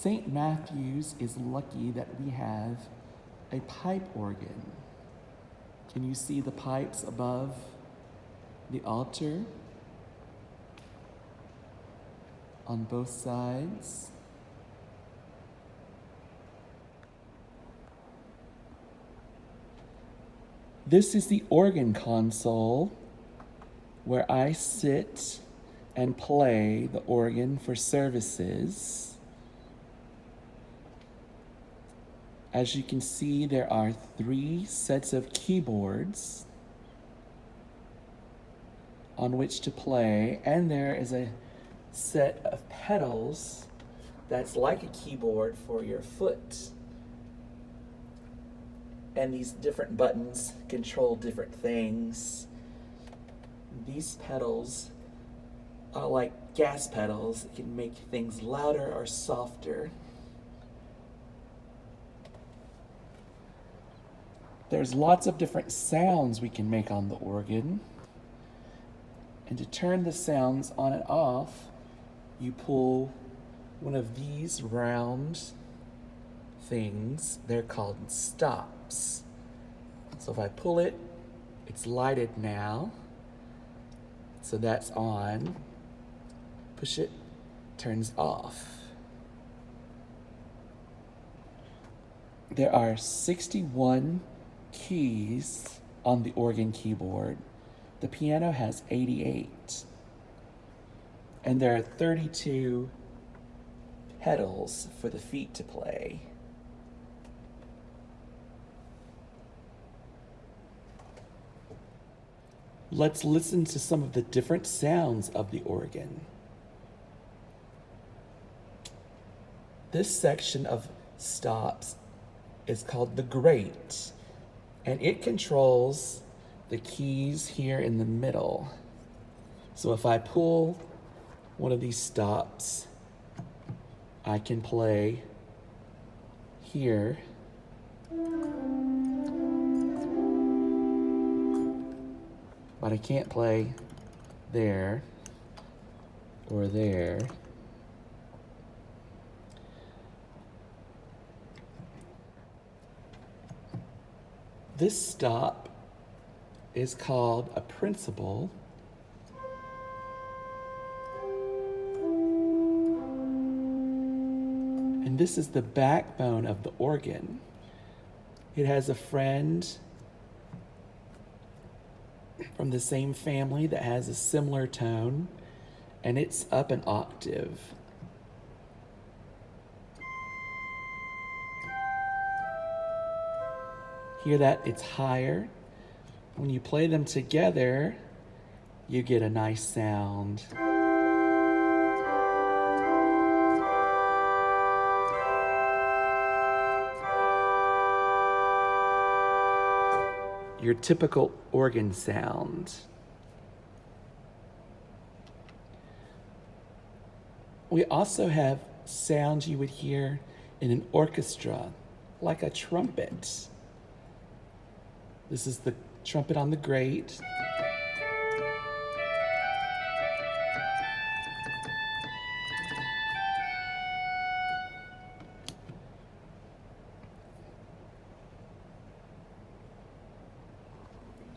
St. Matthew's is lucky that we have a pipe organ. Can you see the pipes above the altar on both sides? This is the organ console where I sit and play the organ for services. As you can see, there are 3 sets of keyboards on which to play, and there is a set of pedals that's like a keyboard for your foot. And these different buttons control different things. These pedals are like gas pedals. It can make things louder or softer. There's lots of different sounds we can make on the organ. And to turn the sounds on and off, you pull one of these round things. They're called stops. So if I pull it, it's lighted now. So that's on. Push it, turns off. There are 61 keys on the organ keyboard. The piano has 88. And there are 32 pedals for the feet to play. Let's listen to some of the different sounds of the organ. This section of stops is called the grate, and it controls the keys here in the middle. So if I pull one of these stops, I can play here. But I can't play there or there. This stop is called a principal. And this is the backbone of the organ. It has a friend from the same family that has a similar tone, and it's up an octave. Hear that? It's higher. When you play them together, you get a nice sound. Your typical organ sound. We also have sounds you would hear in an orchestra, like a trumpet. This is the trumpet on the grate.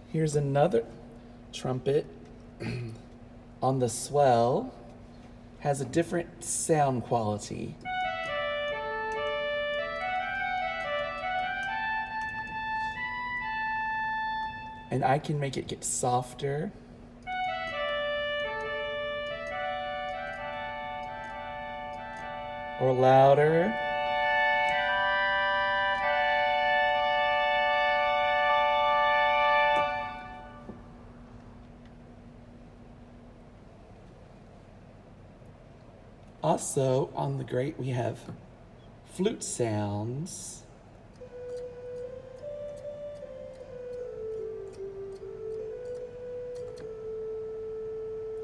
Here's another trumpet on the swell. Has a different sound quality. And I can make it get softer. Or louder. Also, on the grate, we have flute sounds.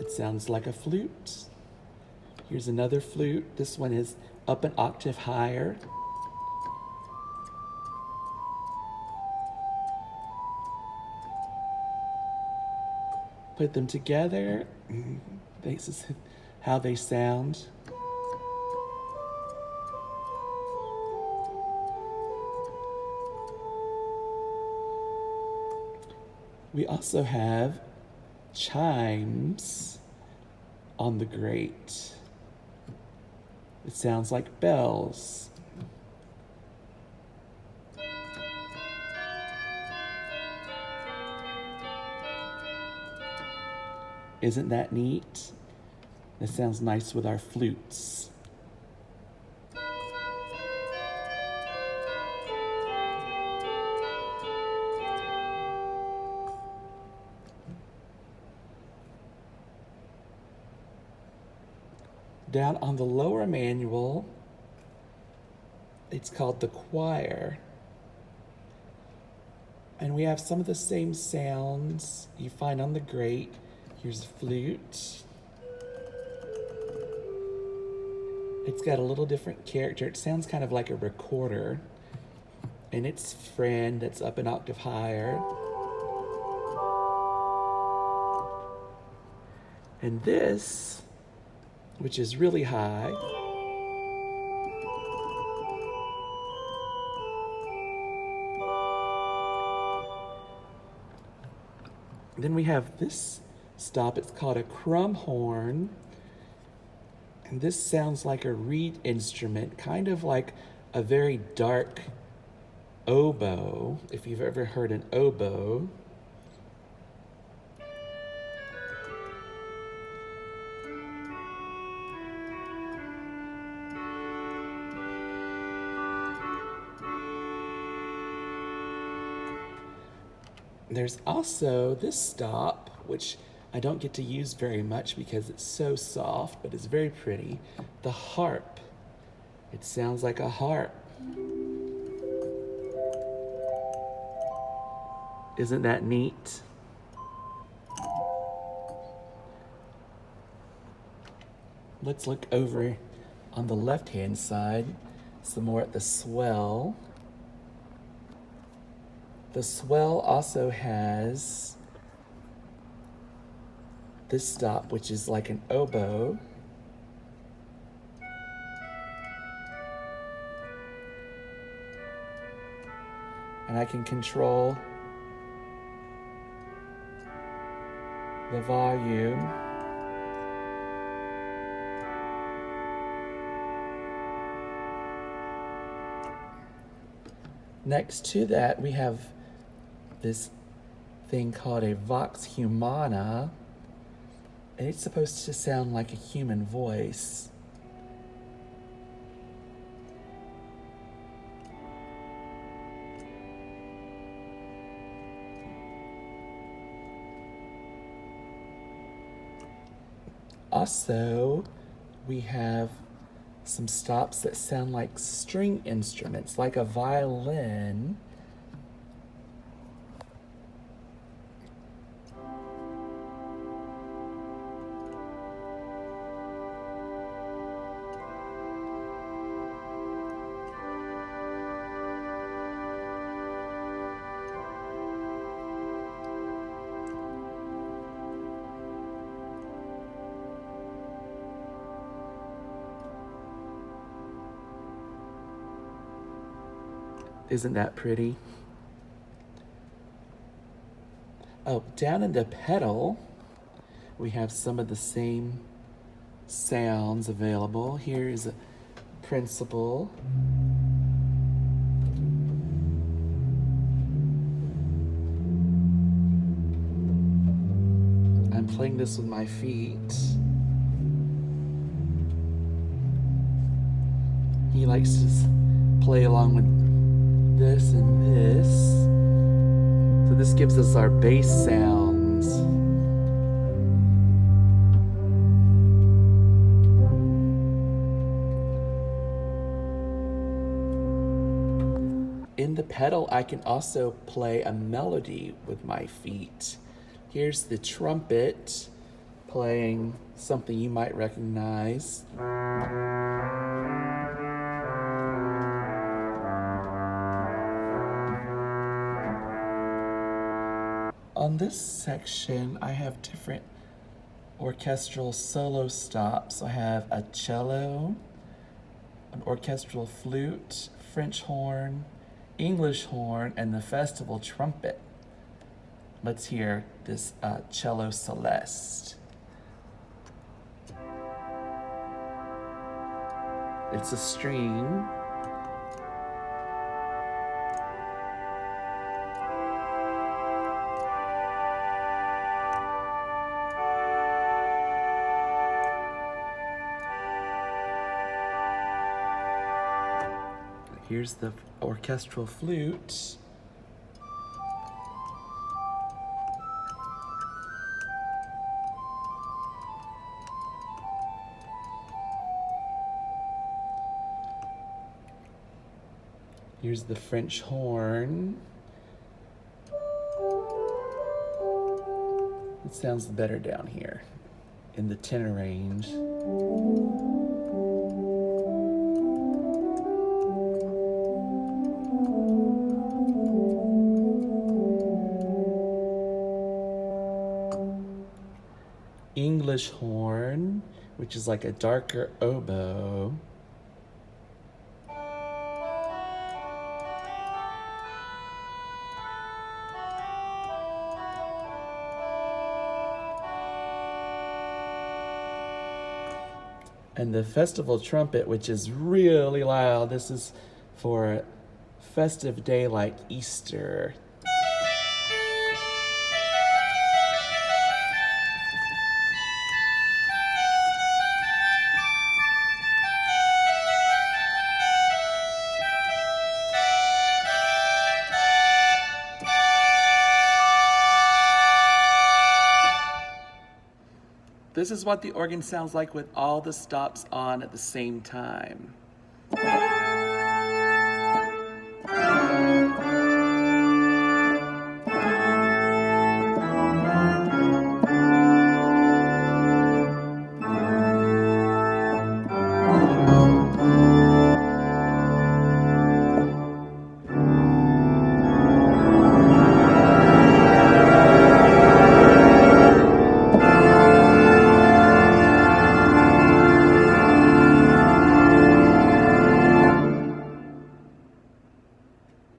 It sounds like a flute. Here's another flute. This one is up an octave higher. Put them together. This is how they sound. We also have chimes on the grate. It sounds like bells. Isn't that neat? That sounds nice with our flutes. Down on the lower manual, it's called the choir. And we have some of the same sounds you find on the grate. Here's a flute. It's got a little different character. It sounds kind of like a recorder. And its friend that's up an octave higher. And this, which is really high, then we have this stop. It's called a crumb horn. And this sounds like a reed instrument, kind of like a very dark oboe, if you've ever heard an oboe. There's also this stop, which I don't get to use very much because it's so soft, but it's very pretty. The harp. It sounds like a harp. Isn't that neat? Let's look over on the left-hand side, some more at the swell. The swell also has this stop, which is like an oboe. And I can control the volume. Next to that, we have this thing called a vox humana, and it's supposed to sound like a human voice. Also, we have some stops that sound like string instruments, like a violin. Isn't that pretty? Oh, down in the pedal, we have some of the same sounds available. Here is a principal. I'm playing this with my feet. He likes to play along with this and this. So this gives us our bass sounds. In the pedal, I can also play a melody with my feet. Here's the trumpet playing something you might recognize. On this section, I have different orchestral solo stops. I have a cello, an orchestral flute, French horn, English horn, and the festival trumpet. Let's hear this cello celeste. It's a string. Here's the orchestral flute. Here's the French horn. It sounds better down here in the tenor range. English horn, which is like a darker oboe. And the festival trumpet, which is really loud. This is for a festive day like Easter. This is what the organ sounds like with all the stops on at the same time.